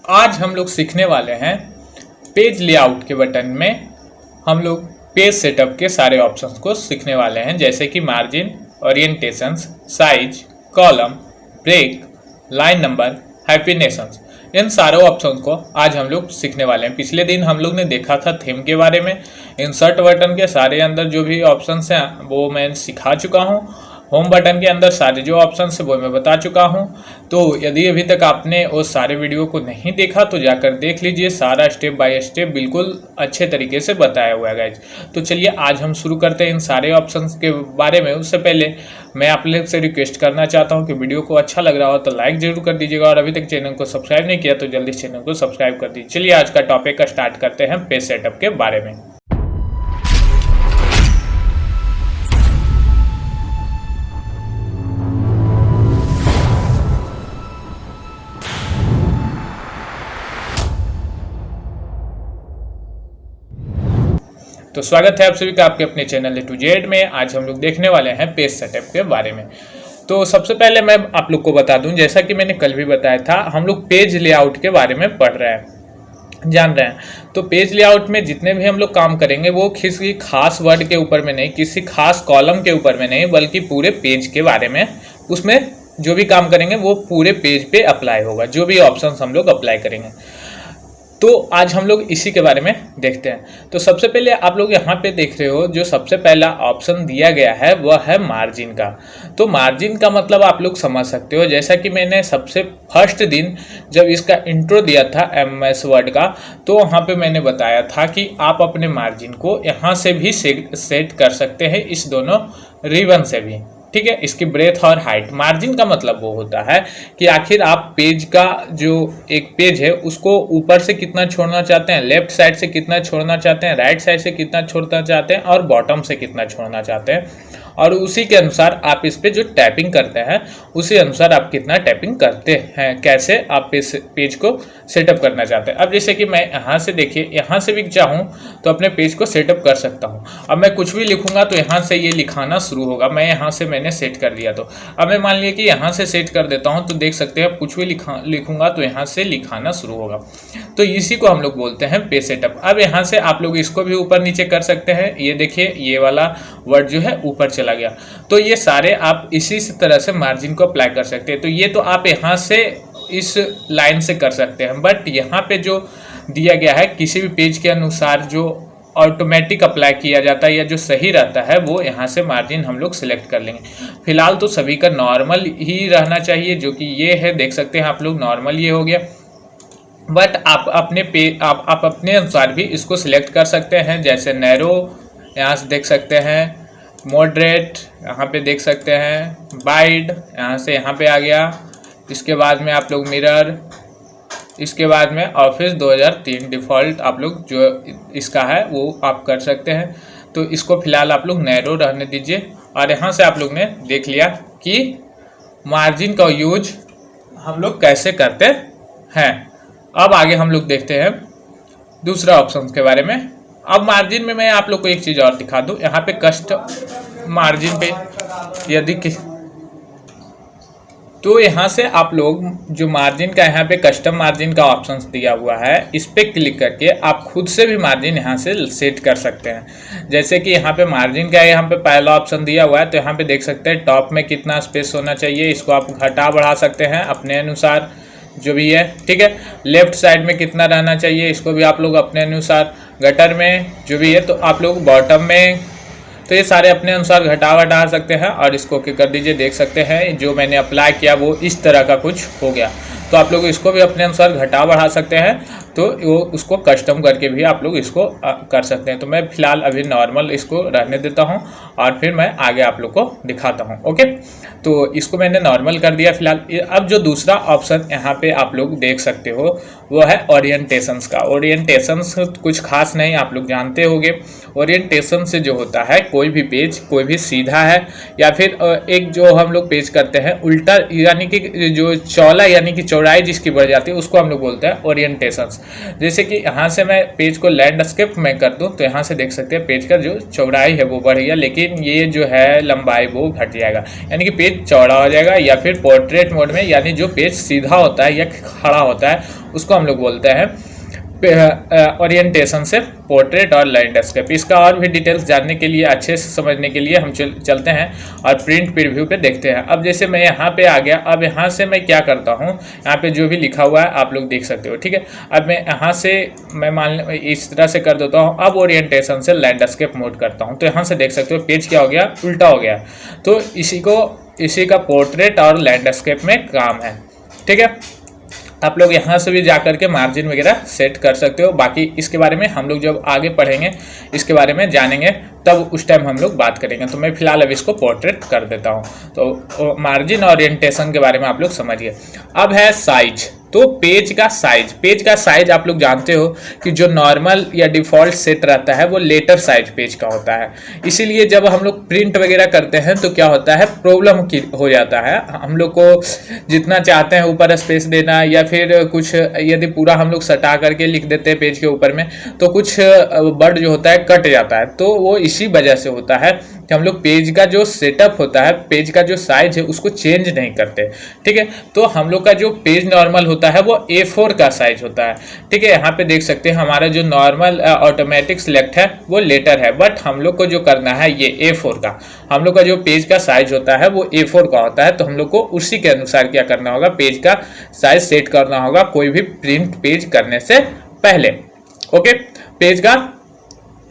आज हम लोग सीखने वाले हैं पेज लेआउट के बटन में हम लोग पेज सेटअप के सारे ऑप्शंस को सीखने वाले हैं, जैसे कि margin, orientations, size, column, break, line number, hyphenations. इन सारे ऑप्शंस को आज हम लोग सीखने वाले हैं। पिछले दिन हम लोग ने देखा था थीम के बारे में। इंसर्ट बटन के सारे अंदर जो भी ऑप्शंस हैं वो मैं सिखा चुका हूँ। होम बटन के अंदर सारे जो ऑप्शंस है वो मैं बता चुका हूं। तो यदि अभी तक आपने वो सारे वीडियो को नहीं देखा तो जाकर देख लीजिए। सारा स्टेप बाय स्टेप बिल्कुल अच्छे तरीके से बताया हुआ है गाइज। तो चलिए आज हम शुरू करते हैं इन सारे ऑप्शंस के बारे में। उससे पहले मैं आप लोग से रिक्वेस्ट करना चाहता हूं कि वीडियो को अच्छा लग रहा हो तो लाइक जरूर कर दीजिएगा, और अभी तक चैनल को सब्सक्राइब नहीं किया तो जल्दी चैनल को सब्सक्राइब कर दीजिए। चलिए आज का टॉपिक का स्टार्ट करते हैं पेज सेटअप के बारे में। तो स्वागत है आप सभी का आपके अपने चैनल A to Z में। आज हम लोग देखने वाले हैं पेज सेटअप के बारे में। तो सबसे पहले मैं आप लोग को बता दूं, जैसा कि मैंने कल भी बताया था, हम लोग पेज लेआउट के बारे में पढ़ रहे हैं, जान रहे हैं। तो पेज लेआउट में जितने भी हम लोग काम करेंगे वो किसी खास वर्ड के ऊपर में नहीं, किसी खास कॉलम के ऊपर में नहीं, बल्कि पूरे पेज के बारे में। उसमें जो भी काम करेंगे वो पूरे पेज पे अप्लाई होगा, जो भी ऑप्शंस हम लोग अप्लाई करेंगे। तो आज हम लोग इसी के बारे में देखते हैं। तो सबसे पहले आप लोग यहाँ पे देख रहे हो, जो सबसे पहला ऑप्शन दिया गया है वह है मार्जिन का। तो मार्जिन का मतलब आप लोग समझ सकते हो। जैसा कि मैंने सबसे फर्स्ट दिन जब इसका इंट्रो दिया था MS वर्ड का, तो वहाँ पे मैंने बताया था कि आप अपने मार्जिन को यहाँ से भी सेट कर सकते हैं, इस दोनों रिबन से भी, ठीक है। इसकी ब्रेथ और हाइट। मार्जिन का मतलब वो होता है कि आखिर आप पेज का जो एक पेज है उसको ऊपर से कितना छोड़ना चाहते हैं, लेफ्ट साइड से कितना छोड़ना चाहते हैं, राइट साइड से कितना छोड़ना चाहते हैं, और बॉटम से कितना छोड़ना चाहते हैं, और उसी के अनुसार आप इस पे जो टैपिंग करते हैं उसी अनुसार आप कितना टैपिंग करते हैं, कैसे आप पेज को सेटअप करना चाहते हैं। अब जैसे कि मैं यहाँ से, देखिए, यहाँ से भी चाहूँ तो अपने पेज को सेटअप कर सकता हूँ। अब मैं कुछ भी लिखूंगा तो यहाँ से ये लिखाना शुरू होगा। मैं यहाँ से मैंने सेट कर दिया। तो अब मैं मान लिया कि यहाँ से सेट कर देता हूँ, तो देख सकते हैं कुछ भी लिखूंगा तो यहाँ से लिखाना शुरू होगा। तो इसी को हम लोग बोलते हैं पेज सेटअप। अब यहाँ से आप लोग इसको भी ऊपर नीचे कर सकते हैं। ये देखिए, ये वाला वर्ड जो है ऊपर चला गया। तो ये सारे आप इसी तरह से मार्जिन को अप्लाई कर सकते हैं। तो ये तो आप यहाँ से इस लाइन से कर सकते हैं, बट यहाँ पे जो दिया गया है किसी भी पेज के अनुसार जो ऑटोमेटिक अप्लाई किया जाता है या जो सही रहता है वो यहाँ से मार्जिन हम लोग सिलेक्ट कर लेंगे। फिलहाल तो सभी का नॉर्मल ही रहना चाहिए, जो कि ये है, देख सकते हैं आप लोग, नॉर्मल ये हो गया। बट आप अपने अनुसार भी इसको सिलेक्ट कर सकते हैं, जैसे नैरो यहाँ से देख सकते हैं, मॉडरेट यहाँ पे देख सकते हैं, वाइड यहाँ से यहाँ पे आ गया। इसके बाद में आप लोग मिरर, इसके बाद में ऑफिस 2003 डिफ़ॉल्ट आप लोग जो इसका है वो आप कर सकते हैं। तो इसको फिलहाल आप लोग नैरो रहने दीजिए। और यहाँ से आप लोग ने देख लिया कि मार्जिन का यूज हम लोग कैसे करते हैं। अब आगे हम लोग देखते हैं दूसरा ऑप्शन के बारे में। अब मार्जिन में मैं आप लोग को एक चीज़ और दिखा दूं। यहाँ पे कस्टम मार्जिन पे यदि तो यहाँ से आप लोग जो मार्जिन का यहाँ पे कस्टम मार्जिन का ऑप्शन दिया हुआ है, इस पे क्लिक करके आप खुद से भी मार्जिन यहाँ से सेट कर सकते हैं। जैसे कि यहाँ पे मार्जिन का यहाँ पे पहला ऑप्शन दिया हुआ है, तो यहाँ पे देख सकते हैं टॉप में कितना स्पेस होना चाहिए, इसको आप घटा बढ़ा सकते हैं अपने अनुसार जो भी है, ठीक है। लेफ्ट साइड में कितना रहना चाहिए, इसको भी आप लोग अपने अनुसार, गटर में जो भी है तो आप लोग बॉटम में, तो ये सारे अपने अनुसार घटा सकते हैं। और इसको क्या कर दीजिए, देख सकते हैं जो मैंने अप्लाई किया वो इस तरह का कुछ हो गया। तो आप लोग इसको भी अपने अनुसार घटा बढ़ा सकते हैं, तो वो उसको कस्टम करके भी आप लोग इसको कर सकते हैं। तो मैं फिलहाल अभी नॉर्मल इसको रहने देता हूं और फिर मैं आगे आप लोग को दिखाता हूं। ओके, तो इसको मैंने नॉर्मल कर दिया फिलहाल। अब जो दूसरा ऑप्शन यहाँ पे आप लोग देख सकते हो वो है ओरिएंटेशंस का। ओरिएंटेशंस कुछ खास नहीं, आप लोग जानते होंगे। ओरिएंटेशन से जो होता है, कोई भी पेज, कोई भी सीधा है या फिर एक जो हम लोग पेज करते हैं उल्टा, यानी कि जो चौला यानी कि चौड़ाई जिसकी बढ़ जाती है उसको हम लोग बोलते हैं ओरिएंटेशंस। जैसे कि यहाँ से मैं पेज को लैंडस्केप में कर दूँ तो यहाँ से देख सकते हैं पेज का जो चौड़ाई है वो बढ़ गया, लेकिन ये जो है लंबाई वो घट जाएगा, यानी कि पेज चौड़ा हो जाएगा। या फिर पोर्ट्रेट मोड में, यानी जो पेज सीधा होता है या खड़ा होता है उसको हम लोग बोलते हैं ओरिएंटेशन से पोर्ट्रेट और लैंडस्केप। इसका और भी डिटेल्स जानने के लिए, अच्छे से समझने के लिए हम चलते हैं और प्रिंट प्रीव्यू पे देखते हैं। अब जैसे मैं यहाँ पे आ गया, अब यहाँ से मैं क्या करता हूँ, यहाँ पे जो भी लिखा हुआ है आप लोग देख सकते हो, ठीक है। अब मैं यहाँ से मैं मान इस तरह से कर देता हूँ। अब ओरिएंटेशन से लैंडस्केप मोड करता हूँ तो यहाँ से देख सकते हो पेज क्या हो गया, उल्टा हो गया। तो इसी का पोर्ट्रेट और लैंडस्केप में काम है, ठीक है। आप लोग यहाँ से भी जा करके मार्जिन वगैरह सेट कर सकते हो। बाकी इसके बारे में हम लोग जब आगे पढ़ेंगे, इसके बारे में जानेंगे, तब उस टाइम हम लोग बात करेंगे। तो मैं फिलहाल अब इसको पोर्ट्रेट कर देता हूँ। तो मार्जिन ओरिएंटेशन के बारे में आप लोग समझिए। अब है साइज। तो पेज का साइज आप लोग जानते हो कि जो नॉर्मल या डिफ़ॉल्ट सेट रहता है वो लेटर साइज पेज का होता है। इसीलिए जब हम लोग प्रिंट वगैरह करते हैं तो क्या होता है, प्रॉब्लम हो जाता है। हम लोग को जितना चाहते हैं ऊपर स्पेस देना, या फिर कुछ यदि पूरा हम लोग सटा करके लिख देते हैं पेज के ऊपर में तो कुछ वर्ड जो होता है कट जाता है। तो वो इसी वजह से होता है कि हम लोग पेज का जो सेटअप होता है, पेज का जो साइज है उसको चेंज नहीं करते, ठीक है। तो हम लोग का जो पेज नॉर्मल होता है वो A4 का साइज होता है, ठीक है। यहाँ पे देख सकते हैं हमारा जो नॉर्मल ऑटोमेटिक सिलेक्ट है वो लेटर है, बट हम लोग को जो करना है ये A4 का, हम लोग का जो पेज का साइज होता है वो A4 का होता है। तो हम लोग को उसी के अनुसार क्या करना होगा, पेज का साइज सेट करना होगा कोई भी प्रिंट पेज करने से पहले, ओके। पेज का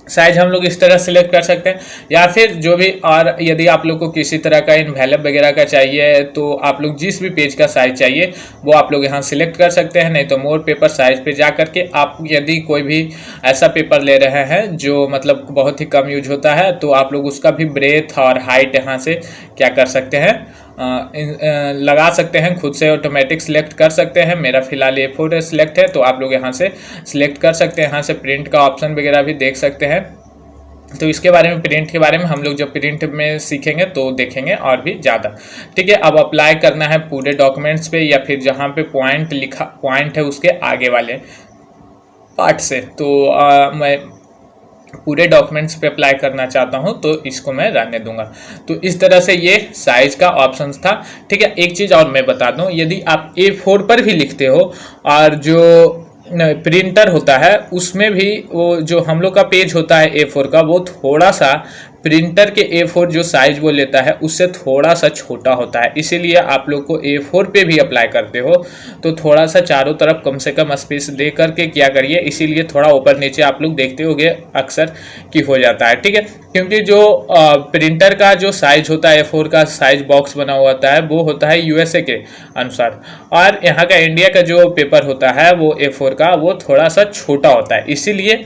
साइज हम लोग इस तरह सिलेक्ट कर सकते हैं, या फिर जो भी, और यदि आप लोग को किसी तरह का इन्वेलप वगैरह का चाहिए तो आप लोग जिस भी पेज का साइज चाहिए वो आप लोग यहाँ सिलेक्ट कर सकते हैं। नहीं तो मोर पेपर साइज पे जा करके आप यदि कोई भी ऐसा पेपर ले रहे हैं जो मतलब बहुत ही कम यूज होता है तो आप लोग उसका भी ब्रेथ और हाइट यहाँ से क्या कर सकते हैं, लगा सकते हैं, खुद से ऑटोमेटिक सिलेक्ट कर सकते हैं। मेरा फिलहाल A4 सिलेक्ट है तो आप लोग यहाँ से सिलेक्ट कर सकते हैं। यहाँ से प्रिंट का ऑप्शन वगैरह भी देख सकते हैं। तो इसके बारे में, प्रिंट के बारे में हम लोग जब प्रिंट में सीखेंगे तो देखेंगे और भी ज़्यादा, ठीक है। अब अप्लाई करना है पूरे डॉक्यूमेंट्स पे, या फिर जहाँ पे पॉइंट है उसके आगे वाले पार्ट से। तो मैं पूरे डॉक्यूमेंट्स पे अप्लाई करना चाहता हूं तो इसको मैं रहने दूंगा। तो इस तरह से ये साइज का ऑप्शंस था, ठीक है। एक चीज़ और मैं बता दूं, यदि आप A4 पर भी लिखते हो और जो प्रिंटर होता है उसमें भी वो जो हम लोग का पेज होता है A4 का, वो थोड़ा सा प्रिंटर के A4 जो साइज वो लेता है उससे थोड़ा सा छोटा होता है। इसीलिए आप लोग को A4 पे भी अप्लाई करते हो तो थोड़ा सा चारों तरफ कम से कम स्पेस दे करके क्या करिए, इसीलिए थोड़ा ऊपर नीचे आप लोग देखते होंगे अक्सर कि हो जाता है, ठीक है। क्योंकि जो प्रिंटर का जो साइज होता है A4 का साइज बॉक्स बना हुआ होता है वो होता है USA के अनुसार, और यहाँ का इंडिया का जो पेपर होता है वो A4 का वो थोड़ा सा छोटा होता है, इसीलिए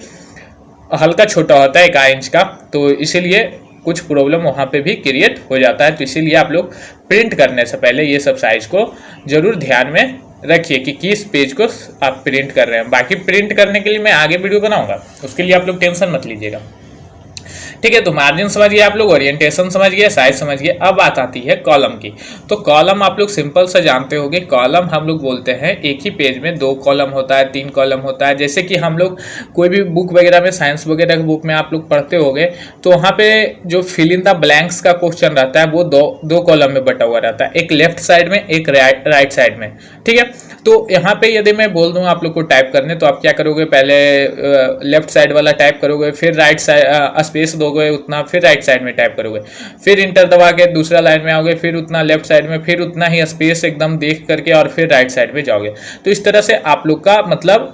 हल्का छोटा होता है 1 इंच का। तो इसीलिए कुछ प्रॉब्लम वहाँ पे भी क्रिएट हो जाता है। तो इसीलिए आप लोग प्रिंट करने से पहले ये सब साइज को जरूर ध्यान में रखिए कि किस पेज को आप प्रिंट कर रहे हैं। बाकी प्रिंट करने के लिए मैं आगे वीडियो बनाऊंगा, उसके लिए आप लोग टेंशन मत लीजिएगा, ठीक है। तो मार्जिन समझ गए आप लोग, ओरिएंटेशन समझ गए, साइज समझ गए। अब बात आती है कॉलम की। तो कॉलम आप लोग सिंपल से जानते होंगे, कॉलम हम लोग बोलते हैं एक ही पेज में 2 कॉलम होता है, 3 कॉलम होता है। जैसे कि हम लोग कोई भी बुक वगैरह में, साइंस वगैरह की बुक में आप लोग पढ़ते होंगे तो वहाँ पे जो फिल इन द ब्लैंक्स का क्वेश्चन रहता है वो दो कॉलम में बटा हुआ रहता है, एक लेफ्ट साइड में, एक राइट साइड में, ठीक है। तो यहाँ पे यदि मैं बोल दूँ आप लोग को टाइप करने तो आप क्या करोगे, पहले लेफ्ट साइड वाला टाइप करोगे, फिर राइट साइड स्पेस दोगे उतना, फिर राइट साइड में टाइप करोगे, फिर इंटर दबा के दूसरा लाइन में आओगे, फिर उतना लेफ्ट साइड में, फिर उतना ही स्पेस एकदम देख करके और फिर राइट साइड में जाओगे। तो इस तरह से आप लोग का मतलब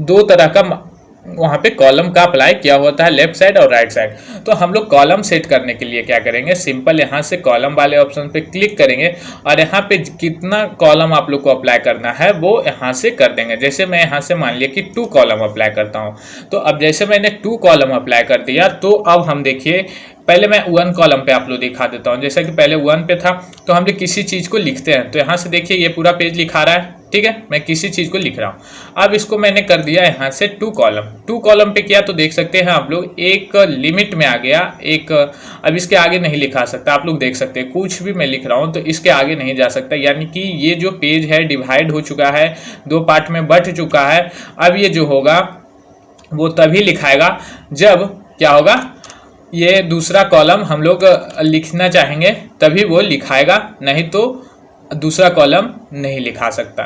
2 तरह का वहाँ पे कॉलम का अप्लाई किया होता है, लेफ्ट साइड और राइट साइड। तो हम लोग कॉलम सेट करने के लिए क्या करेंगे, सिंपल यहाँ से कॉलम वाले ऑप्शन पे क्लिक करेंगे और यहाँ पे कितना कॉलम आप लोग को अप्लाई करना है वो यहाँ से कर देंगे। जैसे मैं यहाँ से मान लिया कि 2 कॉलम अप्लाई करता हूँ, तो अब जैसे मैंने 2 कॉलम अप्लाई कर दिया तो अब हम देखिए, पहले मैं 1 कॉलम पे आप लोग दिखा देता हूँ। जैसा कि पहले 1 पे था तो हम लोग किसी चीज़ को लिखते हैं तो यहाँ से देखिए ये पूरा पेज लिखा रहा है, ठीक है, मैं किसी चीज को लिख रहा हूं। अब इसको मैंने कर दिया यहां से 2 कॉलम, 2 कॉलम पे किया तो देख सकते हैं आप लोग एक लिमिट में आ गया, एक अब इसके आगे नहीं लिखा सकता। आप लोग देख सकते हैं कुछ भी मैं लिख रहा हूं तो इसके आगे नहीं जा सकता, यानी कि ये जो पेज है डिवाइड हो चुका है, 2 पार्ट में बंट चुका है। अब ये जो होगा वो तभी लिखाएगा जब क्या होगा, ये दूसरा कॉलम हम लोग लिखना चाहेंगे तभी वो लिखाएगा, नहीं तो दूसरा कॉलम नहीं लिखा सकता।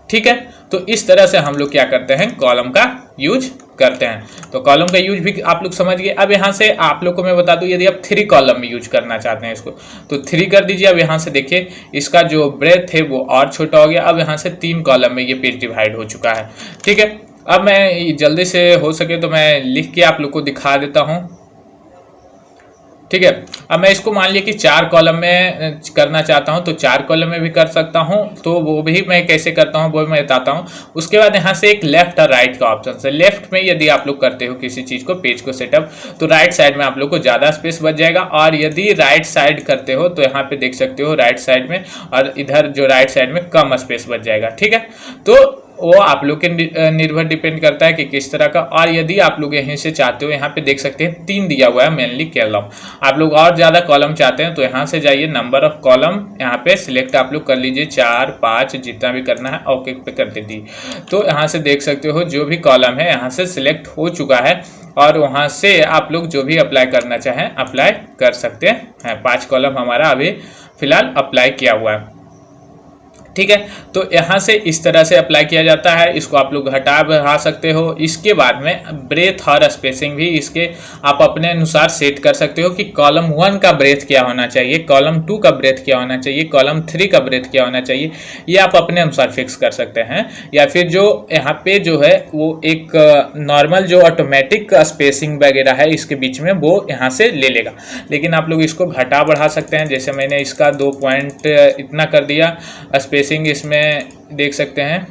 ठीक है, तो इस तरह से हम लोग क्या करते हैं, कॉलम का यूज करते हैं। तो कॉलम का यूज भी आप लोग समझ गए। अब यहाँ से आप लोग को मैं बता दूं, यदि आप 3 कॉलम में यूज करना चाहते हैं इसको तो 3 कर दीजिए। अब यहाँ से देखिए इसका जो ब्रेथ है वो और छोटा हो गया। अब यहाँ से 3 कॉलम में ये पेज डिवाइड हो चुका है। ठीक है, अब मैं जल्दी से हो सके तो मैं लिख के आप लोग को दिखा देता हूँ। ठीक है, अब मैं इसको मान लिया कि 4 कॉलम में करना चाहता हूं तो 4 कॉलम में भी कर सकता हूं, तो वो भी मैं कैसे करता हूं वो मैं बताता हूं। उसके बाद यहां से एक लेफ्ट और राइट का ऑप्शन है। लेफ्ट में यदि आप लोग करते हो किसी चीज को, पेज को सेटअप, तो राइट साइड में आप लोग को ज्यादा स्पेस बच जाएगा, और यदि राइट साइड करते हो तो यहाँ पे देख सकते हो राइट साइड में, और इधर जो राइट साइड में कम स्पेस बच जाएगा। ठीक है, तो वो आप लोग के निर्भर डिपेंड करता है कि किस तरह का। और यदि आप लोग यहीं से चाहते हो, यहाँ पे देख सकते हैं 3 दिया हुआ है मेनली कॉलम। आप लोग और ज्यादा कॉलम चाहते हैं तो यहाँ से जाइए, नंबर ऑफ कॉलम यहाँ पे सिलेक्ट आप लोग कर लीजिए, 4 5 जितना भी करना है ओके पे कर दीजिए। तो यहाँ से देख सकते हो जो भी कॉलम है यहाँ से सिलेक्ट हो चुका है, और वहाँ से आप लोग जो भी अप्लाई करना चाहें अप्लाई कर सकते हैं। 5 कॉलम हमारा अभी फिलहाल अप्लाई किया हुआ है। ठीक है, तो यहाँ से इस तरह से अप्लाई किया जाता है। इसको आप लोग घटा बढ़ा सकते हो। इसके बाद में ब्रेथ और स्पेसिंग भी इसके आप अपने अनुसार सेट कर सकते हो कि कॉलम 1 का ब्रेथ क्या होना चाहिए, कॉलम 2 का ब्रेथ क्या होना चाहिए, कॉलम 3 का ब्रेथ क्या होना चाहिए, ये आप अपने अनुसार फिक्स कर सकते हैं। या फिर जो यहाँ पे जो है वो एक नॉर्मल जो ऑटोमेटिक स्पेसिंग वगैरह है इसके बीच में वो यहाँ से ले लेगा, लेकिन आप लोग इसको घटा बढ़ा सकते हैं। जैसे मैंने इसका 2 पॉइंट इतना कर दिया, स्पेसिंग इसमें देख सकते हैं,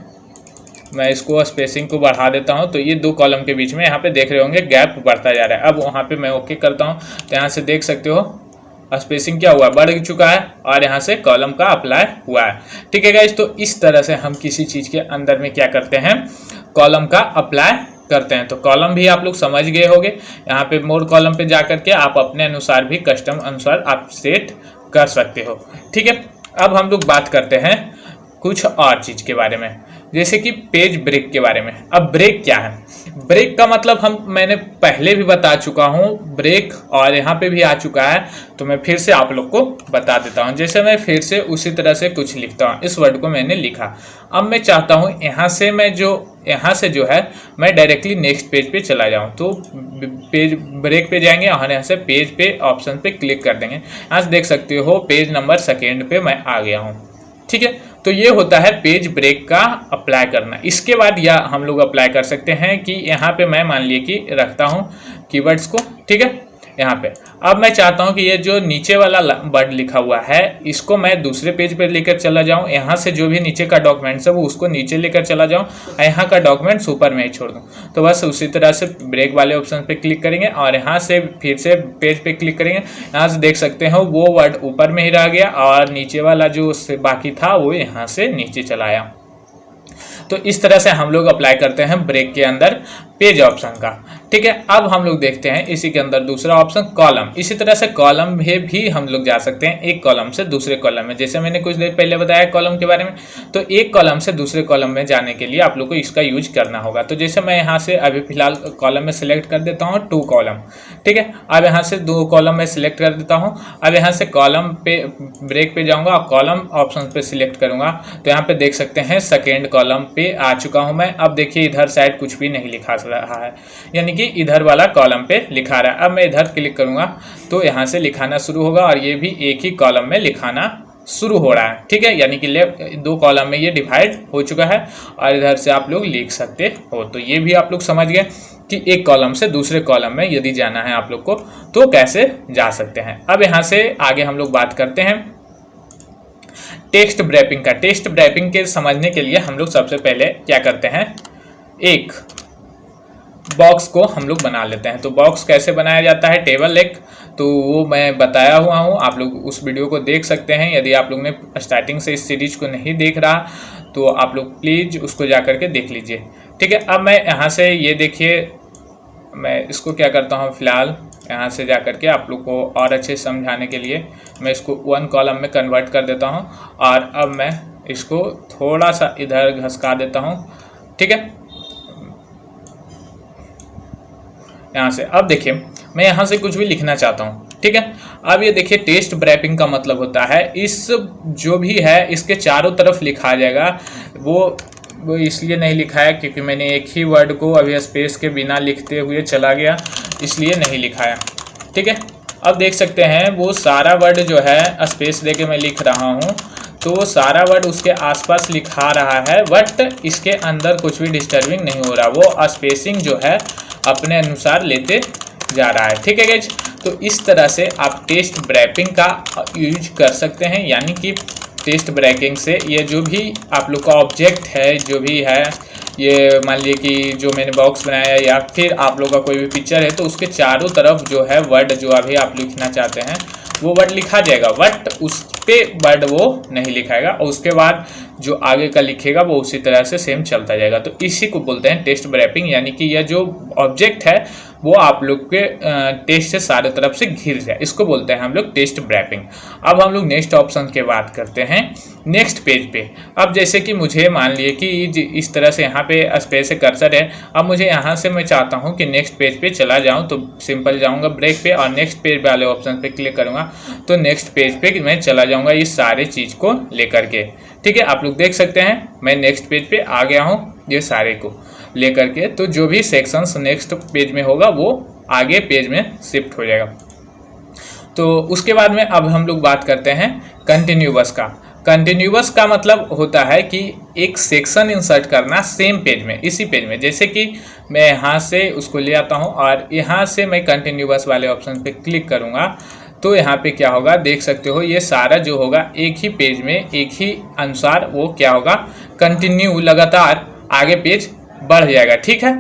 मैं इसको स्पेसिंग को बढ़ा देता हूं तो ये 2 कॉलम के बीच में यहाँ पे देख रहे होंगे गैप बढ़ता जा रहा है। अब वहाँ पे मैं ओके करता हूं तो यहाँ से देख सकते हो स्पेसिंग क्या हुआ, बढ़ चुका है, और यहाँ से कॉलम का अप्लाई हुआ है। ठीक है गाइस, तो इस तरह से हम किसी चीज़ के अंदर में क्या करते हैं, कॉलम का अप्लाई करते हैं। तो कॉलम भी आप लोग समझ गए होंगे। यहाँ पे मोर कॉलम पे जा करके आप अपने अनुसार भी कस्टम अनुसार आप सेट कर सकते हो। ठीक है, अब हम लोग बात करते हैं कुछ और चीज के बारे में, जैसे कि पेज ब्रेक के बारे में। अब ब्रेक क्या है, ब्रेक का मतलब मैंने पहले भी बता चुका हूं ब्रेक, और यहाँ पे भी आ चुका है, तो मैं फिर से आप लोग को बता देता हूं। जैसे मैं फिर से उसी तरह से कुछ लिखता हूं, इस वर्ड को मैंने लिखा। अब मैं चाहता हूं यहाँ से जो है मैं डायरेक्टली नेक्स्ट पेज पे चला जाऊं, तो पेज ब्रेक पे जाएंगे और यहाँ से पेज पे ऑप्शन पे क्लिक कर देंगे। यहाँ से देख सकते हो पेज नंबर 2 पे मैं आ गया हूँ। ठीक है, तो ये होता है पेज ब्रेक का अप्लाई करना। इसके बाद या हम लोग अप्लाई कर सकते हैं कि यहाँ पे मैं मान लिए कि रखता हूँ कीवर्ड्स को। ठीक है, यहाँ पे अब मैं चाहता हूँ कि ये जो नीचे वाला वर्ड लिखा हुआ है इसको मैं दूसरे पेज पे लेकर चला जाऊँ। यहाँ से जो भी नीचे का डॉक्यूमेंट्स है वो उसको नीचे लेकर चला जाऊँ, यहाँ का डॉक्यूमेंट्स ऊपर में ही छोड़ दूँ। तो बस उसी तरह से ब्रेक वाले ऑप्शन पे क्लिक करेंगे और यहाँ से फिर से पेज पे क्लिक करेंगे। यहाँ से देख सकते हो वो वर्ड ऊपर में ही रह गया और नीचे वाला जो बाकी था वो यहाँ से नीचे चला आया। तो इस तरह से हम लोग अप्लाई करते हैं ब्रेक के अंदर पेज ऑप्शन का। ठीक है, अब हम लोग देखते हैं इसी के अंदर दूसरा ऑप्शन कॉलम। इसी तरह से कॉलम में भी हम लोग जा सकते हैं एक कॉलम से दूसरे कॉलम में। जैसे मैंने कुछ देर पहले बताया कॉलम के बारे में, तो एक कॉलम से दूसरे कॉलम में जाने के लिए आप लोग को इसका यूज करना होगा। तो जैसे मैं यहाँ से अभी फिलहाल कॉलम में सिलेक्ट कर देता हूँ 2 कॉलम। ठीक है, अब यहाँ से 2 कॉलम में सिलेक्ट कर देता हूँ। अब यहाँ से कॉलम पे ब्रेक पे जाऊँगा और कॉलम ऑप्शन पे सिलेक्ट करूँगा, तो यहाँ पे देख सकते हैं 2nd कॉलम पे आ चुका हूँ मैं। अब देखिए इधर साइड कुछ भी नहीं लिखा रहा है, यानी कि इधर वाला कॉलम पे लिखा रहा है। अब मैं इधर क्लिक करूंगा तो यहाँ से लिखाना शुरू होगा और ये भी एक ही कॉलम में लिखाना शुरू हो रहा है। ठीक है, यानी कि 2 कॉलम में ये डिवाइड हो चुका है और इधर से आप लोग लिख सकते हो। तो ये भी आप लोग समझ गए कि एक कॉलम से दूसरे कॉलम में यदि जाना है आप लोग को तो कैसे जा सकते हैं। अब यहाँ से आगे हम लोग बात करते हैं टेक्स्ट रैपिंग का। टेक्स्ट रैपिंग के समझने के लिए हम लोग सबसे पहले क्या करते हैं, एक बॉक्स को हम लोग बना लेते हैं। तो बॉक्स कैसे बनाया जाता है, टेबल एक, तो वो मैं बताया हुआ हूँ, आप लोग उस वीडियो को देख सकते हैं। यदि आप लोग ने स्टार्टिंग से इस सीरीज को नहीं देख रहा तो आप लोग प्लीज़ उसको जा करके देख लीजिए, ठीक है। अब मैं यहाँ से ये देखिए, मैं इसको क्या करता हूँ, फिलहाल यहाँ से जा करके आप लोग को और अच्छे समझाने के लिए मैं इसको 1 कॉलम में कन्वर्ट कर देता हूँ, और अब मैं इसको थोड़ा सा इधर घसका देता हूँ, ठीक है। यहाँ से अब देखिए मैं यहाँ से कुछ भी लिखना चाहता हूँ, ठीक है। अब ये देखिए टेस्ट रैपिंग का मतलब होता है इस जो भी है इसके चारों तरफ लिखा जाएगा। वो इसलिए नहीं लिखा है क्योंकि मैंने एक ही वर्ड को अभी स्पेस के बिना लिखते हुए चला गया, इसलिए नहीं लिखाया, ठीक है। अब देख सकते हैं वो सारा वर्ड जो है स्पेस देके मैं लिख रहा हूँ, तो वो सारा वर्ड उसके आसपास लिखा रहा है, बट इसके अंदर कुछ भी डिस्टर्बिंग नहीं हो रहा, वो स्पेसिंग जो है अपने अनुसार लेते जा रहा है, ठीक है गाइस। तो इस तरह से आप टेस्ट रैपिंग का यूज कर सकते हैं, यानी कि टेस्ट ब्रेकिंग से ये जो भी आप लोग का ऑब्जेक्ट है, जो भी है, ये मान लीजिए कि जो मैंने बॉक्स बनाया या फिर आप लोग का कोई भी पिक्चर है, तो उसके चारों तरफ जो है वर्ड जो अभी आप लिखना चाहते हैं वो वर्ड लिखा जाएगा, बट उस पे वर्ड वो नहीं लिखाएगा, और उसके बाद जो आगे का लिखेगा वो उसी तरह से सेम चलता जाएगा। तो इसी को बोलते हैं टेस्ट रैपिंग, यानी कि यह जो ऑब्जेक्ट है वो आप लोग के टेस्ट से सारे तरफ से घिर जाए, इसको बोलते हैं हम लोग टेस्ट रैपिंग। अब हम लोग नेक्स्ट ऑप्शन की बात करते हैं, नेक्स्ट पेज पे। अब जैसे कि मुझे मान लिए कि इस तरह से यहाँ पे स्पेस से कर्सर है, अब मुझे यहाँ से मैं चाहता हूँ कि नेक्स्ट पेज पे चला जाऊँ, तो सिंपल जाऊँगा ब्रेक पे और नेक्स्ट पेज वाले ऑप्शन पे क्लिक करूँगा, तो नेक्स्ट पेज पे मैं चला जाऊँगा इस सारे चीज़ को लेकर के, ठीक है। आप लोग देख सकते हैं मैं नेक्स्ट पेज पे आ गया हूँ ये सारे को लेकर के, तो जो भी सेक्शंस नेक्स्ट पेज में होगा वो आगे पेज में शिफ्ट हो जाएगा। तो उसके बाद में अब हम लोग बात करते हैं कंटिन्यूअस का। कंटिन्यूअस का मतलब होता है कि एक सेक्शन इंसर्ट करना सेम पेज में, इसी पेज में। जैसे कि मैं यहाँ से उसको ले आता हूँ और यहाँ से मैं कंटिन्यूअस वाले ऑप्शन पे क्लिक करूँगा, तो यहाँ पे क्या होगा देख सकते हो, ये सारा जो होगा एक ही पेज में एक ही अनुसार वो क्या होगा, कंटिन्यू लगातार आगे पेज बढ़ जाएगा, ठीक है।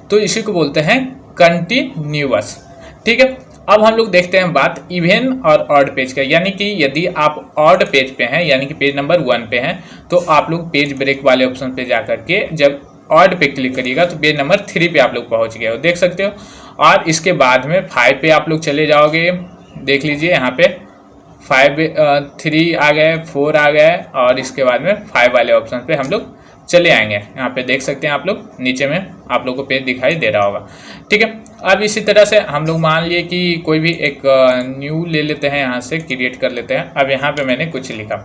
तो इसी को बोलते हैं कंटिन्यूअस, ठीक है। अब हम लोग देखते हैं बात इवन और ऑड पेज का, यानी कि यदि आप ऑड पेज पे हैं, यानी कि पेज नंबर 1 पे हैं, तो आप लोग पेज ब्रेक वाले ऑप्शन पे जा करके जब ऑड पे क्लिक करिएगा तो पेज नंबर 3 पे आप लोग पहुंच गए हो, देख सकते हो। और इसके बाद में 5 पे आप लोग चले जाओगे, देख लीजिए यहाँ पे 3 आ गए, 4 आ गए, और इसके बाद में 5 वाले ऑप्शन पे हम लोग चले आएंगे। यहाँ पे देख सकते हैं आप लोग, नीचे में आप लोग को पेज दिखाई दे रहा होगा, ठीक है। अब इसी तरह से हम लोग मान लिए कि कोई भी एक न्यू ले लेते हैं, यहाँ से क्रिएट कर लेते हैं। अब यहाँ पे मैंने कुछ लिखा,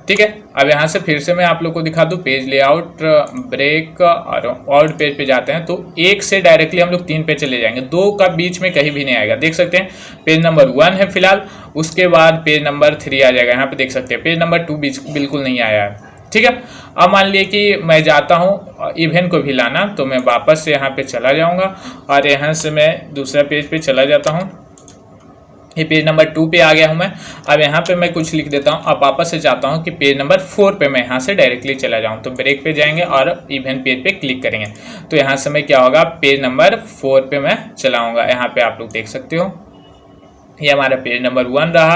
ठीक है। अब यहाँ से फिर से मैं आप लोग को दिखा दूँ, पेज लेआउट ब्रेक और ऑड पेज पे जाते हैं, तो 1 से डायरेक्टली हम लोग 3 पे चले जाएंगे, 2 का बीच में कहीं भी नहीं आएगा, देख सकते हैं। पेज नंबर 1 है फिलहाल, उसके बाद पेज नंबर 3 आ जाएगा, यहाँ पे देख सकते हैं। पेज नंबर 2 बिल्कुल नहीं आया है, ठीक है। अब मान लिए कि मैं जाता हूँ इवेंट को भी लाना, तो मैं वापस से यहाँ पे चला जाऊँगा और यहाँ से मैं दूसरा पेज पे चला जाता हूँ। ये पेज नंबर 2 पे आ गया हूँ मैं। अब यहाँ पे मैं कुछ लिख देता हूँ। अब वापस से चाहता हूँ कि पेज नंबर 4 पे मैं यहाँ से डायरेक्टली चला जाऊँ, तो ब्रेक पे जाएंगे और इवेंट पेज पे क्लिक करेंगे, तो यहाँ से मैं क्या होगा, पेज नंबर 4 पे मैं चलाऊँगा। यहाँ पे आप लोग देख सकते हो, ये हमारा पेज नंबर 1 रहा,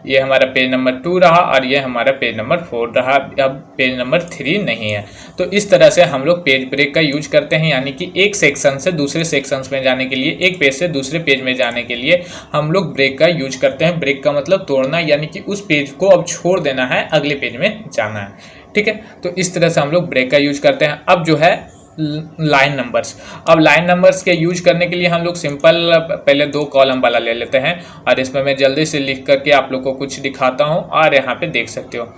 ये हमारा पेज नंबर 2 रहा, और ये हमारा पेज नंबर 4 रहा। अब पेज नंबर 3 नहीं है। तो इस तरह से हम लोग पेज ब्रेक का यूज करते हैं, यानी कि एक सेक्शन से दूसरे सेक्शंस में जाने के लिए, एक पेज से दूसरे पेज में जाने के लिए हम लोग ब्रेक का यूज करते हैं। ब्रेक का मतलब तोड़ना, यानी कि उस पेज को अब छोड़ देना है, अगले पेज में जाना है, ठीक है। तो इस तरह से हम लोग ब्रेक का यूज करते हैं। अब जो है लाइन नंबर्स, अब लाइन नंबर्स के यूज करने के लिए हम लोग सिंपल पहले 2 कॉलम वाला ले लेते हैं, और इसमें मैं जल्दी से लिख करके आप लोग को कुछ दिखाता हूं, और यहाँ पे देख सकते हो।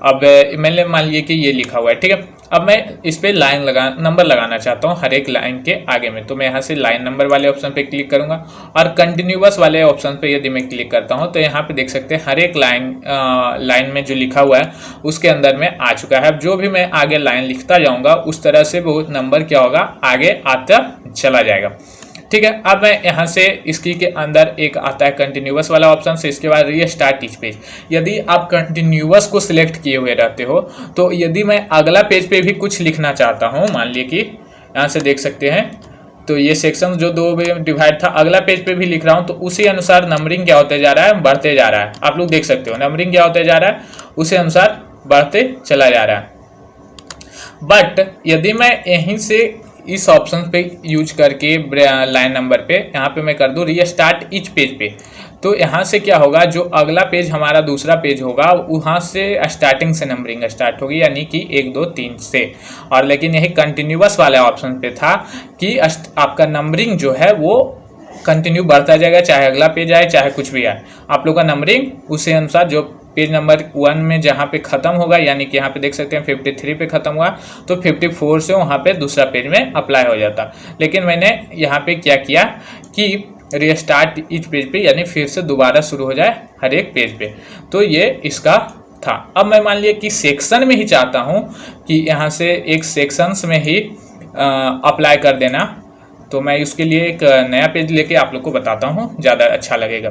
अब मैंने मान लिया कि ये लिखा हुआ है, ठीक है। अब मैं इस पे नंबर लगाना चाहता हूँ हर एक लाइन के आगे में, तो मैं यहाँ से लाइन नंबर वाले ऑप्शन पे क्लिक करूँगा, और कंटिन्यूअस वाले ऑप्शन पे यदि मैं क्लिक करता हूँ तो यहाँ पे देख सकते हैं हर एक लाइन में जो लिखा हुआ है उसके अंदर में आ चुका है। अब जो भी मैं आगे लाइन लिखता जाऊँगा उस तरह से वो नंबर क्या होगा, आगे आता चला जाएगा, ठीक है। अब मैं यहाँ से इसकी के अंदर एक आता है कंटिन्यूअस वाला ऑप्शन से, इसके बाद रीस्टार्ट ईच पेज। यदि आप कंटिन्यूअस को सिलेक्ट किए हुए रहते हो, तो यदि मैं अगला पेज पे भी कुछ लिखना चाहता हूँ, मान लीजिए कि यहाँ से देख सकते हैं, तो ये सेक्शन जो दो में डिवाइड था, अगला पेज पे भी लिख रहा हूँ, तो उसी अनुसार नंबरिंग क्या होते जा रहा है, बढ़ते जा रहा है। आप लोग देख सकते हो नंबरिंग क्या होते जा रहा है, उसी अनुसार बढ़ते चला जा रहा है। बट यदि मैं यहीं से इस ऑप्शन पे यूज करके लाइन नंबर पे यहाँ पे मैं कर दूँ रीस्टार्ट ईच पेज पे, तो यहाँ से क्या होगा, जो अगला पेज हमारा दूसरा पेज होगा वहाँ से स्टार्टिंग से नंबरिंग स्टार्ट होगी, यानी कि 1 2 3 से। और लेकिन यही कंटिन्यूअस वाले ऑप्शन पे था कि आपका नंबरिंग जो है वो कंटिन्यू बढ़ता जाएगा, चाहे अगला पेज आए चाहे कुछ भी आए, आप लोग का नंबरिंग उसी अनुसार जो पेज नंबर 1 में जहाँ पे ख़त्म होगा, यानी कि यहाँ पे देख सकते हैं 53 पे ख़त्म हुआ, तो 54 से वहाँ पे दूसरा पेज में अप्लाई हो जाता। लेकिन मैंने यहाँ पे क्या किया कि रीस्टार्ट ईच पेज पे, यानी फिर से दोबारा शुरू हो जाए हर एक पेज पे, तो ये इसका था। अब मैं मान लिया कि सेक्शन में ही चाहता हूँ कि यहाँ से एक सेक्शंस में ही अप्लाई कर देना, तो मैं उसके लिए एक नया पेज लेके आप लोग को बताता हूँ, ज़्यादा अच्छा लगेगा।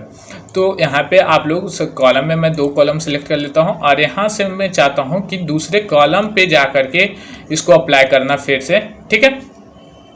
तो यहाँ पे आप लोग कॉलम में मैं 2 कॉलम सेलेक्ट कर लेता हूँ, और यहाँ से मैं चाहता हूँ कि दूसरे कॉलम पे जा करके इसको अप्लाई करना फिर से, ठीक है।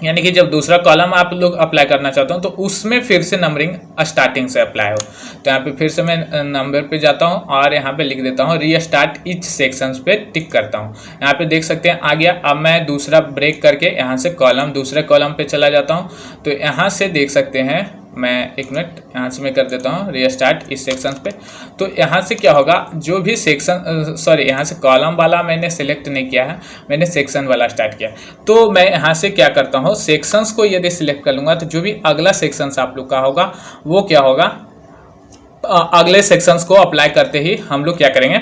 यानी कि जब दूसरा कॉलम आप लोग अप्लाई करना चाहते हो तो उसमें फिर से नंबरिंग स्टार्टिंग से अप्लाई हो। तो यहाँ पे फिर से मैं नंबर पे जाता हूँ और यहाँ पे लिख देता हूँ रीस्टार्ट ईच सेक्शंस पे टिक करता हूँ। यहाँ पे देख सकते हैं आ गया। अब मैं दूसरा ब्रेक करके यहाँ से दूसरे कॉलम पे चला जाता हूँ। तो यहाँ से देख सकते हैं, मैं 1 मिनट यहाँ से मैं कर देता हूँ रीस्टार्ट इस सेक्शन पे। तो यहाँ से क्या होगा, जो भी सेक्शन यहाँ से कॉलम वाला मैंने सेलेक्ट नहीं किया है, मैंने सेक्शन वाला स्टार्ट किया। तो मैं यहाँ से क्या करता हूँ, सेक्शंस को यदि सिलेक्ट कर लूँगा तो जो भी अगला सेक्शंस आप लोग का होगा वो क्या होगा, अगले सेक्शंस को अप्लाई करते ही हम लोग क्या करेंगे,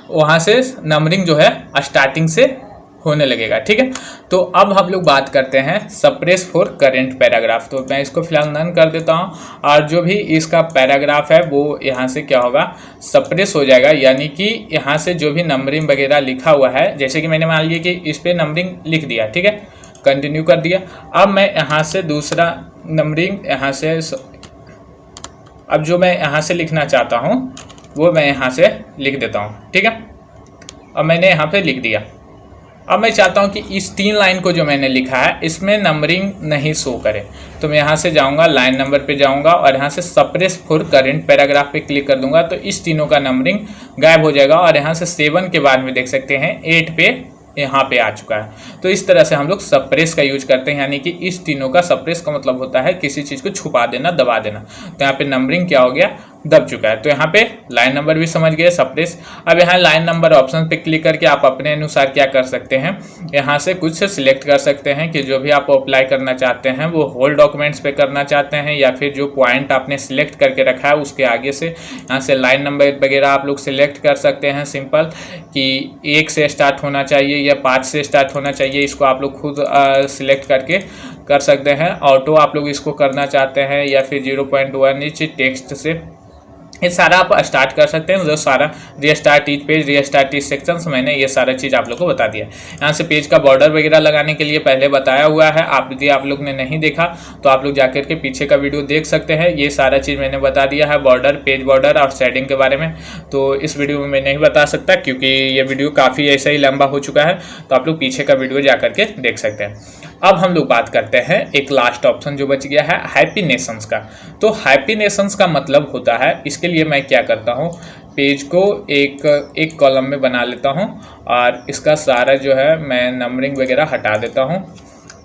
वहाँ से नंबरिंग जो है स्टार्टिंग से होने लगेगा, ठीक है। तो अब हम लोग बात करते हैं सप्रेस फॉर करेंट पैराग्राफ। तो मैं इसको फिलहाल नन कर देता हूँ और जो भी इसका पैराग्राफ है वो यहाँ से क्या होगा, सप्रेस हो जाएगा। यानी कि यहाँ से जो भी नंबरिंग वगैरह लिखा हुआ है, जैसे कि मैंने मान लिया कि इस पर नंबरिंग लिख दिया, ठीक है, कंटिन्यू कर दिया। अब मैं यहाँ से दूसरा नंबरिंग यहाँ से, अब जो मैं यहाँ से लिखना चाहता हूँ वो मैं यहाँ से लिख देता हूँ, ठीक है। अब मैंने यहाँ पे लिख दिया। अब मैं चाहता हूँ कि इस 3 लाइन को जो मैंने लिखा है इसमें नंबरिंग नहीं शो करे, तो मैं यहाँ से जाऊँगा, लाइन नंबर पे जाऊँगा और यहाँ से सप्रेस फॉर करेंट पैराग्राफ पे क्लिक कर दूंगा। तो इस तीनों का नंबरिंग गायब हो जाएगा और यहाँ से 7 के बाद में देख सकते हैं 8 पे यहाँ पे आ चुका है। तो इस तरह से हम लोग सप्रेस का यूज करते हैं, यानी कि इस तीनों का सप्रेस का मतलब होता है किसी चीज़ को छुपा देना, दबा देना। तो यहाँ पे नंबरिंग क्या हो गया, दब चुका है। तो यहाँ पे लाइन नंबर भी समझ गए, सप्रेस। अब यहाँ लाइन नंबर ऑप्शन पे क्लिक करके आप अपने अनुसार क्या कर सकते हैं, यहाँ से कुछ सिलेक्ट कर सकते हैं कि जो भी आप अप्लाई करना चाहते हैं वो होल डॉक्यूमेंट्स पे करना चाहते हैं, या फिर जो पॉइंट आपने सिलेक्ट करके रखा है उसके आगे से यहाँ से लाइन नंबर वगैरह आप लोग सिलेक्ट कर सकते हैं। सिंपल कि 1 से स्टार्ट होना चाहिए या 5 से स्टार्ट होना चाहिए, इसको आप लोग खुद सिलेक्ट करके कर सकते हैं। ऑटो आप लोग इसको करना चाहते हैं या फिर 0.1 इंच टेक्स्ट से, ये सारा आप स्टार्ट कर सकते हैं। जो सारा restart each page, restart each sections, मैंने ये सारा चीज़ आप लोग को बता दिया। यहाँ से पेज का बॉर्डर वगैरह लगाने के लिए पहले बताया हुआ है, यदि आप लोग ने नहीं देखा तो आप लोग जाकर के पीछे का वीडियो देख सकते हैं। ये सारा चीज़ मैंने बता दिया है, बॉर्डर, पेज बॉर्डर और शेडिंग के बारे में। तो इस वीडियो में मैं नहीं बता सकता क्योंकि ये वीडियो काफ़ी ऐसा ही लंबा हो चुका है, तो आप लोग पीछे का वीडियो जा करके देख सकते हैं। अब हम लोग बात करते हैं एक लास्ट ऑप्शन जो बच गया है, हैप्पी नेशंस का। तो हैप्पी नेशंस का मतलब होता है, इसके लिए मैं क्या करता हूँ, पेज को एक कॉलम में बना लेता हूँ और इसका सारा जो है मैं नंबरिंग वगैरह हटा देता हूँ,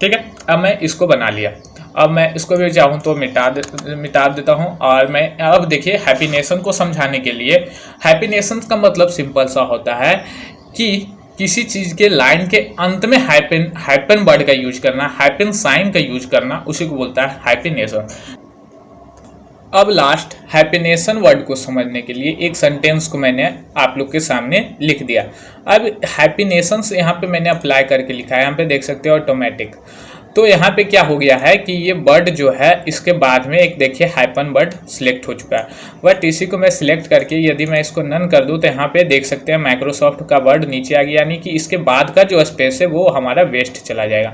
ठीक है। अब मैं इसको बना लिया। अब मैं इसको भी चाहूँ तो मिटा देता हूँ। और मैं अब देखिए, हैप्पी नेशन को समझाने के लिए, हैप्पी नेशन का मतलब सिंपल सा होता है कि किसी चीज़ के लाइन के अंत में हाइपन वर्ड का यूज करना, हाइपन साइन का यूज करना, उसी को बोलता है हैप्पी नेशन। अब लास्ट हैप्पी नेशन वर्ड को समझने के लिए एक सेंटेंस को मैंने आप लोग के सामने लिख दिया। अब हैप्पी नेशन से यहाँ पे मैंने अप्लाई करके लिखा है, यहाँ पे देख सकते हो ऑटोमेटिक। तो यहाँ पे क्या हो गया है कि ये वर्ड जो है इसके बाद में एक देखिए हाइपन वर्ड सिलेक्ट हो चुका है, बट इसी को मैं सिलेक्ट करके यदि मैं इसको नन कर दूँ तो यहाँ पे देख सकते हैं माइक्रोसॉफ्ट का वर्ड नीचे आ गया, यानी कि इसके बाद का जो स्पेस है वो हमारा वेस्ट चला जाएगा।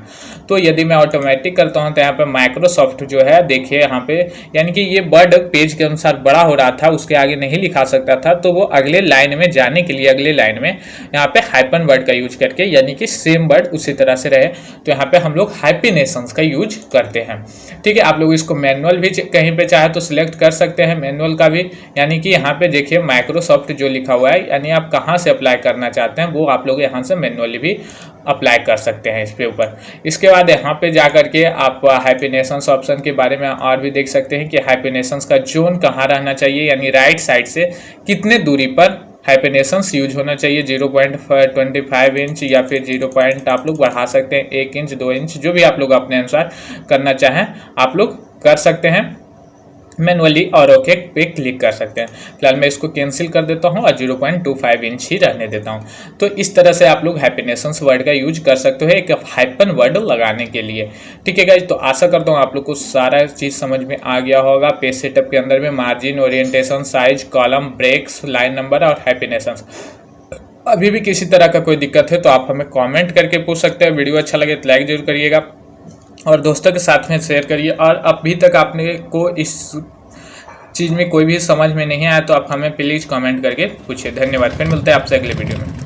तो यदि मैं ऑटोमेटिक करता हूँ तो यहाँ पे माइक्रोसॉफ्ट जो है देखिए यहाँ पे, यानी कि ये वर्ड पेज के अनुसार बड़ा हो रहा था, उसके आगे नहीं लिखा सकता था, तो वो अगले लाइन में जाने के लिए अगले लाइन में यहाँ पे हाइपन वर्ड का यूज करके, यानी कि सेम वर्ड उसी तरह से रहे, तो यहाँ पे हम लोग हैप्पी नेशंस का यूज करते हैं। ठीक है, आप लोग इसको मैनुअल भी कहीं पे चाहे तो सिलेक्ट कर सकते हैं, मैनुअल का भी, यानी कि यहाँ पे देखिए माइक्रोसॉफ्ट जो लिखा हुआ है, यानी आप कहाँ से अप्लाई करना चाहते हैं वो आप लोग यहाँ से मैनुअली भी अप्लाई कर सकते हैं इसके ऊपर। इसके बाद यहाँ पे जा करके आप हैप्पी नेशंस ऑप्शन के बारे में और भी देख सकते हैं कि हैप्पी नेशंस का जोन कहाँ रहना चाहिए, यानी राइट साइड से कितने दूरी पर हैप्पी नेशंस यूज होना चाहिए, 0.25 इंच या फिर 0. आप लोग बढ़ा सकते हैं 1 इंच 2 इंच, जो भी आप लोग अपने अनुसार करना चाहें आप लोग कर सकते हैं मैनुअली, और ओके पे क्लिक कर सकते हैं। फिलहाल मैं इसको कैंसिल कर देता हूं और 0.25 इंच ही रहने देता हूं। तो इस तरह से आप लोग हैप्पी नेशंस वर्ड का यूज कर सकते हो एक हाइपन वर्ड लगाने के लिए। ठीक है गाइस, तो आशा करता हूं आप लोग को सारा चीज़ समझ में आ गया होगा। पेज सेटअप के अंदर में margin, orientation, size, column, breaks, line number और हैप्पी नेशंस। अभी भी किसी तरह का कोई दिक्कत है तो आप हमें कॉमेंट करके पूछ सकते हैं। वीडियो अच्छा लगे तो लाइक जरूर करिएगा और दोस्तों के साथ में शेयर करिए। और अभी तक आपने को इस चीज़ में कोई भी समझ में नहीं आया तो आप हमें प्लीज़ कमेंट करके पूछिए। धन्यवाद, फिर मिलते हैं आपसे अगले वीडियो में।